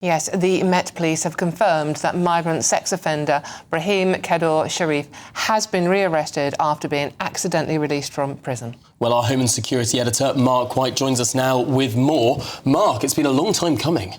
Yes, the Met Police have confirmed that migrant sex offender Brahim Kaddour-Cherif has been rearrested after being accidentally released from prison. Well, our Home and Security editor, Mark White, joins us now with more. Mark, it's been a long time coming.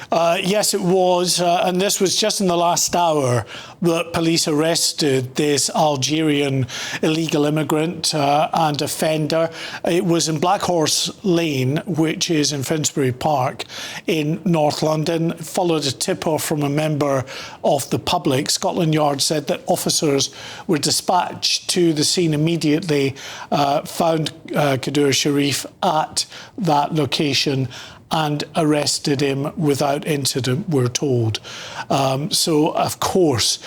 Yes, it was, and this was just in the last hour that police arrested this Algerian illegal immigrant and offender. It was in Black Horse Lane, which is in Finsbury Park in North London. It followed a tip-off from a member of the public. Scotland Yard said that officers were dispatched to the scene immediately, found Kaddour-Cherif at that location and arrested him without incident, we're told. So, of course,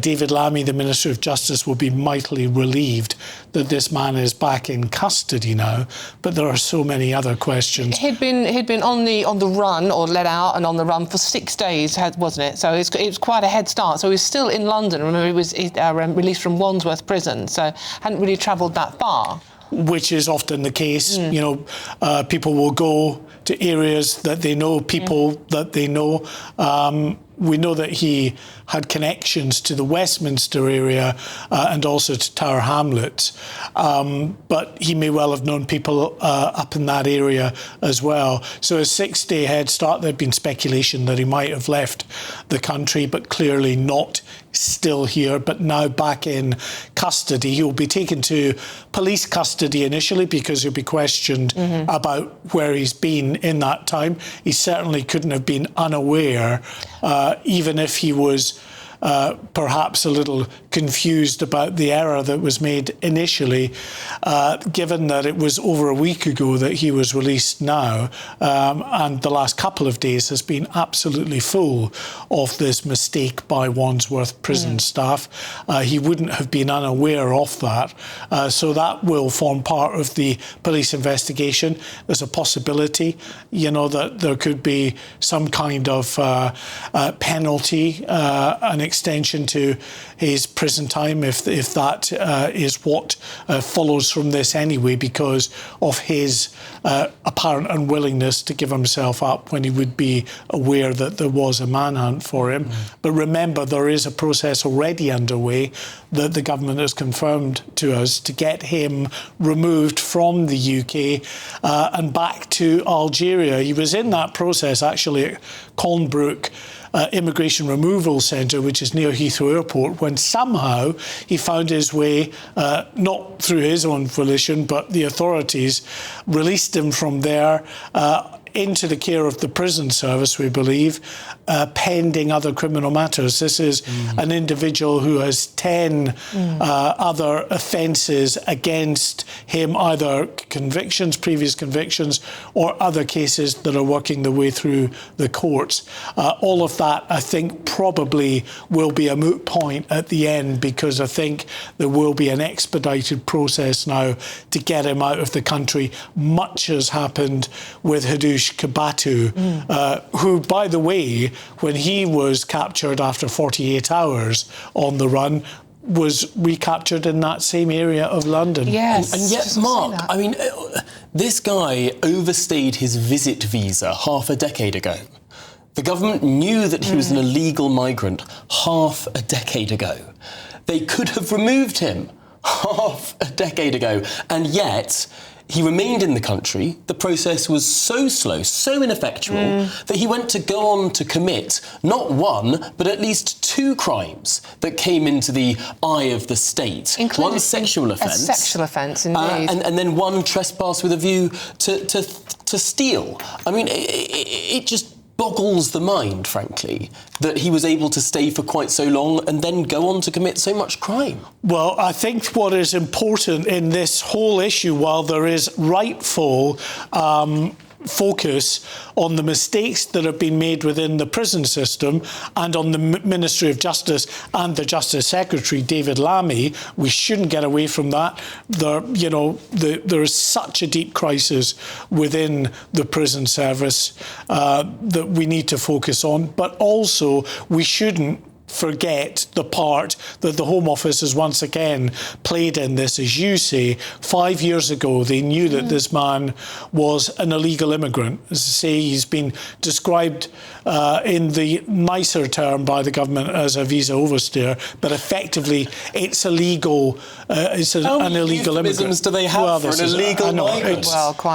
David Lammy, the Minister of Justice, will be mightily relieved that this man is back in custody now. But there are so many other questions. He'd been on the run, or let out and on the run for 6 days, wasn't it? So it was quite a head start. So he was still in London. Remember, he was released from Wandsworth Prison, so hadn't really travelled that far. Which is often the case. You know, people will go to areas that they know, people that they know. We know that he had connections to the Westminster area and also to Tower Hamlets. But he may well have known people up in that area as well. So a 6-day head start. There'd been speculation that he might have left the country, but clearly not, still here, but now back in custody. He'll be taken to police custody initially because he'll be questioned about where he's been in that time. He certainly couldn't have been unaware, even if he was perhaps a little confused about the error that was made initially, given that it was over a week ago that he was released now, and the last couple of days has been absolutely full of this mistake by Wandsworth prison staff. He wouldn't have been unaware of that. So that will form part of the police investigation. There's a possibility, you know, that there could be some kind of penalty, an extension to his prison time if that is what follows from this anyway, because of his apparent unwillingness to give himself up when he would be aware that there was a manhunt for him. But remember, there is a process already underway that the government has confirmed to us to get him removed from the UK and back to Algeria. He was in that process actually at Colnbrook Immigration Removal Centre, which is near Heathrow Airport, when somehow he found his way, not through his own volition, but the authorities released him from there into the care of the prison service, we believe, pending other criminal matters. This is an individual who has 10 other offences against him, either convictions, previous convictions, or other cases that are working their way through the courts. All of that, I think, probably will be a moot point at the end, because I think there will be an expedited process now to get him out of the country. Much has happened with Hadoush Kabatu, who, by the way, when he was captured after 48 hours on the run, was recaptured in that same area of London. Yes. And yet, Mark, I mean, this guy overstayed his visit visa half a decade ago. The government knew that he was an illegal migrant half a decade ago. They could have removed him half a decade ago, and yet he remained in the country. The process was so slow, so ineffectual, that he went to go on to commit not one, but at least 2 crimes that came into the eye of the state. Including one sexual offence. A sexual offence, indeed. And then one trespass with a view to steal. I mean, it just boggles the mind, frankly, that he was able to stay for quite so long and then go on to commit so much crime. Well, I think what is important in this whole issue, while there is rightful focus on the mistakes that have been made within the prison system and on the Ministry of Justice and the Justice Secretary, David Lammy, we shouldn't get away from that. There is such a deep crisis within the prison service that we need to focus on, but also we shouldn't forget the part that the Home Office has once again played in this. As you say, 5 years ago they knew that this man was an illegal immigrant. As I say, he's been described in the nicer term by the government as a visa overstayer, but effectively it's illegal. It's an illegal immigrant. Do they have for an illegal migrant?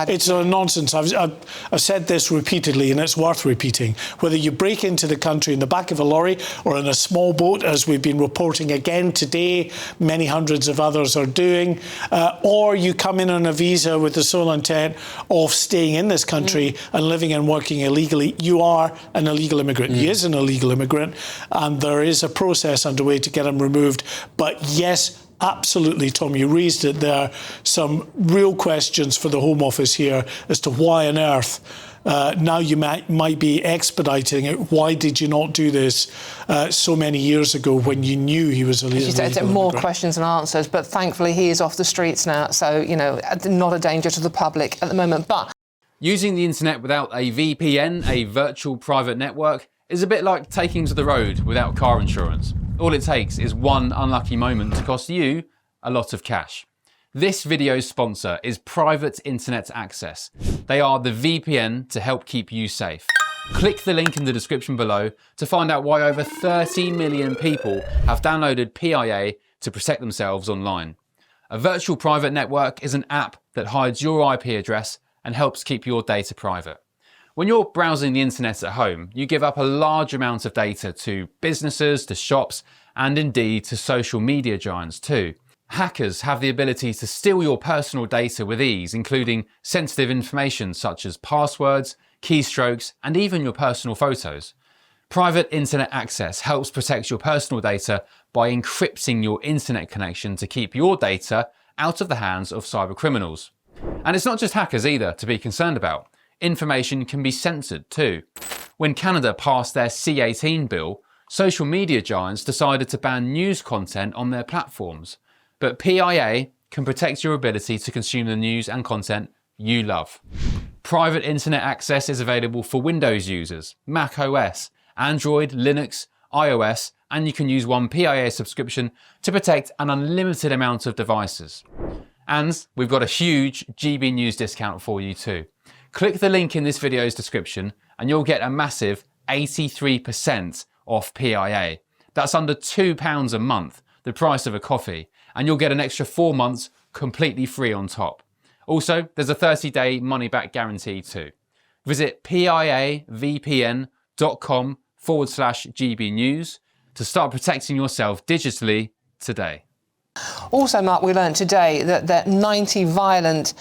It's a nonsense. I've said this repeatedly, and it's worth repeating. Whether you break into the country in the back of a lorry or in a small boat, as we've been reporting again today, many hundreds of others are doing, or you come in on a visa with the sole intent of staying in this country and living and working illegally, you are an illegal immigrant. He is an illegal immigrant, and there is a process underway to get him removed. But yes, absolutely, Tom, you raised it there. Some real questions for the Home Office here as to why on earth now you might be expediting it. Why did you not do this so many years ago when you knew he was illegal? It's more questions than answers, but thankfully he is off the streets now, so, you know, not a danger to the public at the moment. But using the internet without a VPN, a virtual private network, is a bit like taking to the road without car insurance. All it takes is one unlucky moment to cost you a lot of cash. This video's sponsor is Private Internet Access. They are the VPN to help keep you safe. Click the link in the description below to find out why over 30 million people have downloaded PIA to protect themselves online. A virtual private network is an app that hides your IP address and helps keep your data private. When you're browsing the internet at home, you give up a large amount of data to businesses, to shops, and indeed to social media giants too. Hackers have the ability to steal your personal data with ease, including sensitive information such as passwords, keystrokes, and even your personal photos. Private Internet Access helps protect your personal data by encrypting your internet connection to keep your data out of the hands of cyber criminals. And it's not just hackers either to be concerned about. Information can be censored too. When Canada passed their C-18 bill, social media giants decided to ban news content on their platforms. But PIA can protect your ability to consume the news and content you love. Private Internet Access is available for Windows users, Mac OS, Android, Linux, iOS, and you can use one PIA subscription to protect an unlimited amount of devices. And we've got a huge GBNews discount for you too. Click the link in this video's description and you'll get a massive 83% off PIA. That's under £2 a month, the price of a coffee, and you'll get an extra 4 months completely free on top. Also, there's a 30-day money-back guarantee too. Visit piavpn.com/GBnews to start protecting yourself digitally today. also, Mark, we learned today that 90 violent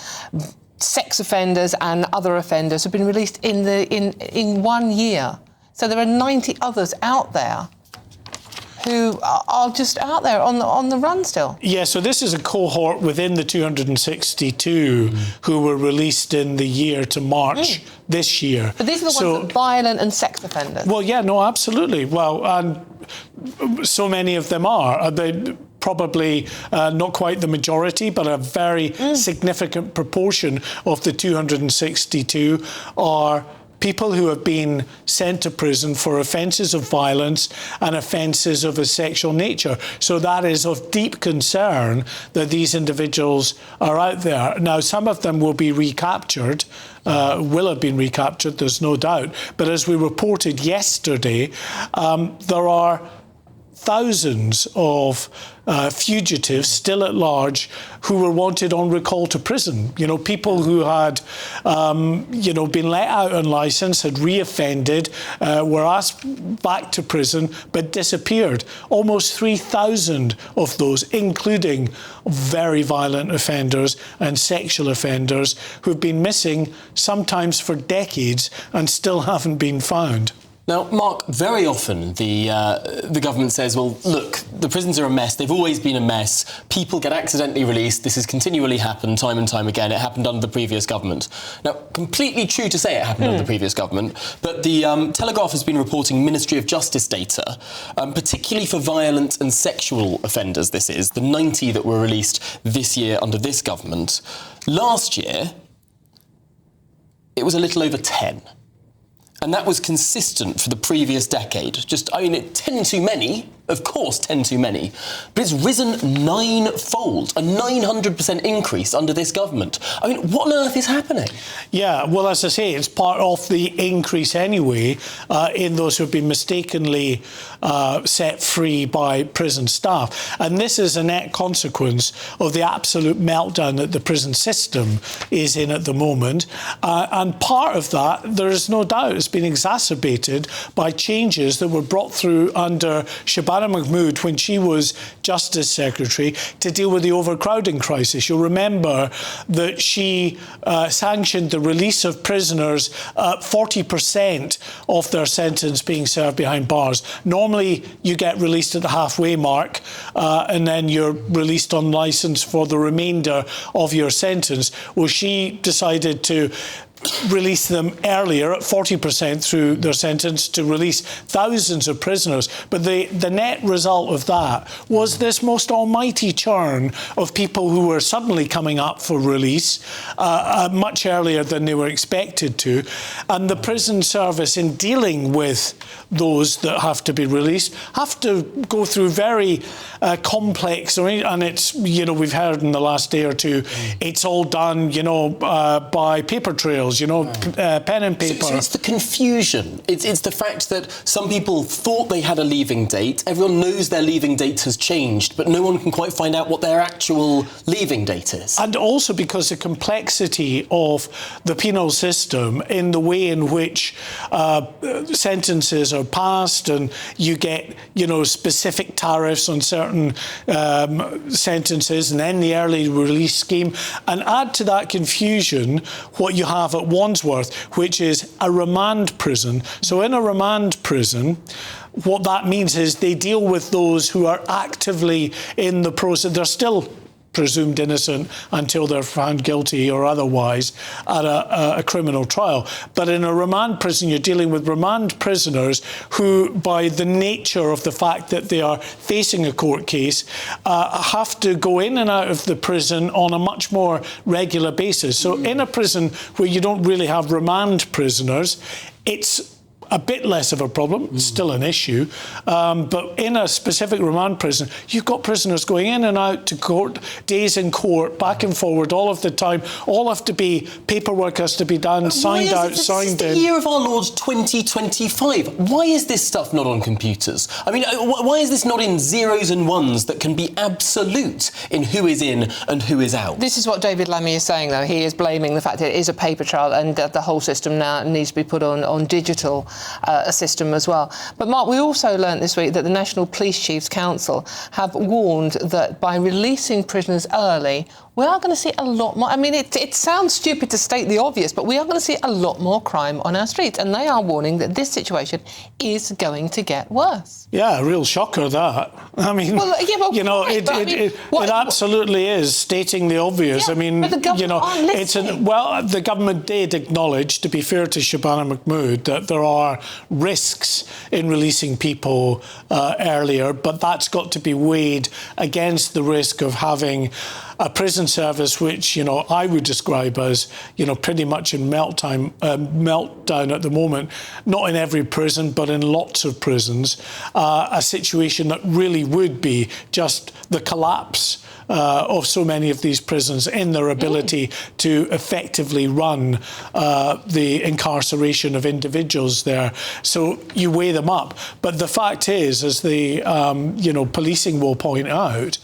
sex offenders and other offenders have been released in 1 year. So there are 90 others out there who are just out there on the run still. Yeah, so this is a cohort within the 262 who were released in the year to March this year. But these are the ones that are violent and sex offenders. Well, yeah, no, absolutely. Well, and so many of them are. They probably not quite the majority, but a very significant proportion of the 262 are people who have been sent to prison for offences of violence and offences of a sexual nature. So that is of deep concern that these individuals are out there. Now, some of them will be recaptured, will have been recaptured, there's no doubt. But as we reported yesterday, there are thousands of fugitives still at large who were wanted on recall to prison. You know, people who had, been let out on licence, had reoffended, were asked back to prison, but disappeared. Almost 3,000 of those, including very violent offenders and sexual offenders who've been missing sometimes for decades and still haven't been found. Now, Mark, very often the government says, well, look, the prisons are a mess. They've always been a mess. People get accidentally released. This has continually happened time and time again. It happened under the previous government. Now, completely true to say it happened under the previous government, but the Telegraph has been reporting Ministry of Justice data, particularly for violent and sexual offenders, this is, the 90 that were released this year under this government. Last year, it was a little over 10. And that was consistent for the previous decade. 10 too many, of course, 10 too many. But it's risen ninefold, a 900% increase under this government. I mean, what on earth is happening? Yeah, well, as I say, it's part of the increase anyway in those who have been mistakenly set free by prison staff. And this is a net consequence of the absolute meltdown that the prison system is in at the moment. And part of that, there is no doubt, has been exacerbated by changes that were brought through under Shabana Mahmood when she was Justice Secretary to deal with the overcrowding crisis. You'll remember that she sanctioned the release of prisoners 40% of their sentence being served behind bars. Normally, you get released at the halfway mark and then you're released on licence for the remainder of your sentence. Well, she decided to release them earlier at 40% through their sentence to release thousands of prisoners. But the net result of that was this most almighty churn of people who were suddenly coming up for release much earlier than they were expected to. And the prison service, in dealing with those that have to be released, have to go through very complex, and it's, we've heard in the last day or two, it's all done, by paper trails, pen and paper. So it's the confusion. It's the fact that some people thought they had a leaving date. Everyone knows their leaving date has changed, but no one can quite find out what their actual leaving date is. And also because the complexity of the penal system in the way in which sentences are passed, and you get, specific tariffs on certain sentences, and then the early release scheme. And add to that confusion what you have at Wandsworth, which is a remand prison. So in a remand prison, what that means is they deal with those who are actively in the process. They're still presumed innocent until they're found guilty or otherwise at a criminal trial. But in a remand prison, you're dealing with remand prisoners who, by the nature of the fact that they are facing a court case, have to go in and out of the prison on a much more regular basis. So in a prison where you don't really have remand prisoners, it's a bit less of a problem, it's still an issue, but in a specific remand prison, you've got prisoners going in and out to court, days in court, back and forward all of the time. All have to be, paperwork has to be done, signed out, signed in. It's the year of our Lord 2025. Why is this stuff not on computers? I mean, why is this not in zeros and ones that can be absolute in who is in and who is out? This is what David Lammy is saying, though. He is blaming the fact that it is a paper trail and that the whole system now needs to be put on digital a system as well. But Mark, we also learnt this week that the National Police Chiefs Council have warned that by releasing prisoners early, we are going to see a lot more. I mean, it sounds stupid to state the obvious, but we are going to see a lot more crime on our streets. And they are warning that this situation is going to get worse. Yeah, a real shocker, that. I mean, it absolutely is stating the obvious. Yeah, I mean, but the government the government did acknowledge, to be fair to Shabana Mahmood, that there are risks in releasing people earlier, but that's got to be weighed against the risk of having a prison service which, I would describe as, pretty much in meltdown at the moment, not in every prison, but in lots of prisons, a situation that really would be just the collapse of so many of these prisons in their ability to effectively run the incarceration of individuals there. So you weigh them up. But the fact is, as the policing will point out,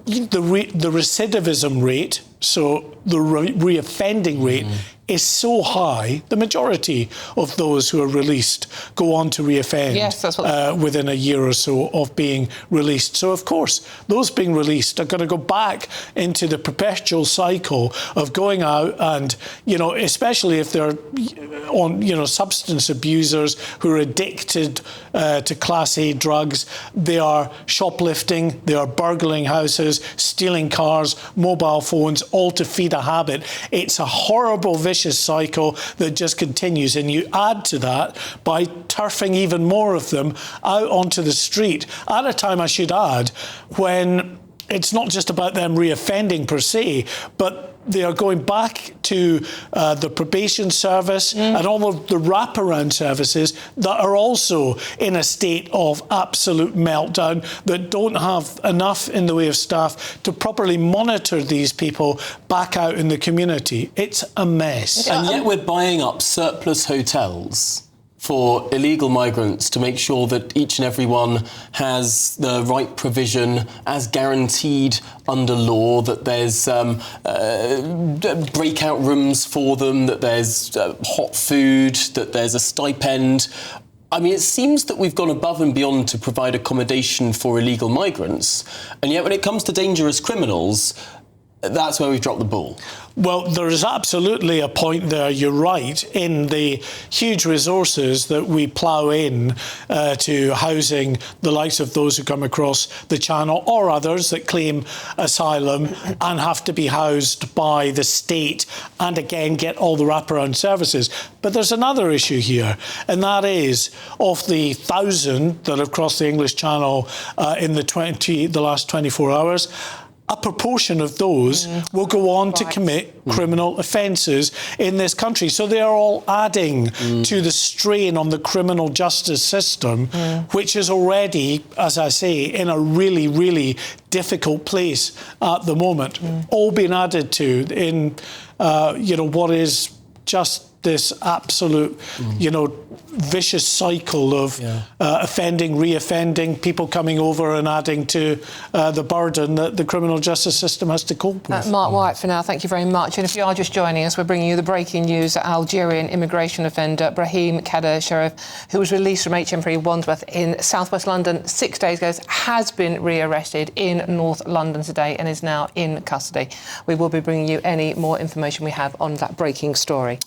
the recidivism rate, so the reoffending rate, is so high, the majority of those who are released go on to reoffend within a year or so of being released. So, of course, those being released are going to go back into the perpetual cycle of going out and, especially if they're on, substance abusers who are addicted to Class A drugs, they are shoplifting, they are burgling houses, stealing cars, mobile phones, all to feed a habit. It's a horrible, vicious cycle that just continues, and you add to that by turfing even more of them out onto the street at a time, I should add, when it's not just about them reoffending per se, but they are going back to the probation service and all of the wraparound services that are also in a state of absolute meltdown, that don't have enough in the way of staff to properly monitor these people back out in the community. It's a mess. And yet we're buying up surplus hotels for illegal migrants to make sure that each and every one has the right provision as guaranteed under law, that there's breakout rooms for them, that there's hot food, that there's a stipend. I mean, it seems that we've gone above and beyond to provide accommodation for illegal migrants, and yet when it comes to dangerous criminals, that's where we've dropped the ball. Well, there is absolutely a point there, you're right, in the huge resources that we plough in to housing the likes of those who come across the Channel, or others that claim asylum and have to be housed by the state and again get all the wraparound services. But there's another issue here, and that is, of the 1,000 that have crossed the English Channel in the last 24 hours, a proportion of those will go on to commit criminal offences in this country. So they are all adding to the strain on the criminal justice system, which is already, as I say, in a really, really difficult place at the moment. All being added to in, what is just this absolute, vicious cycle of offending, re-offending, people coming over and adding to the burden that the criminal justice system has to cope with. Mark White for now, thank you very much. And if you are just joining us, we're bringing you the breaking news that Algerian immigration offender Brahim Kaddour-Cherif, who was released from HM3 Wandsworth in southwest London 6 days ago, has been rearrested in North London today and is now in custody. We will be bringing you any more information we have on that breaking story.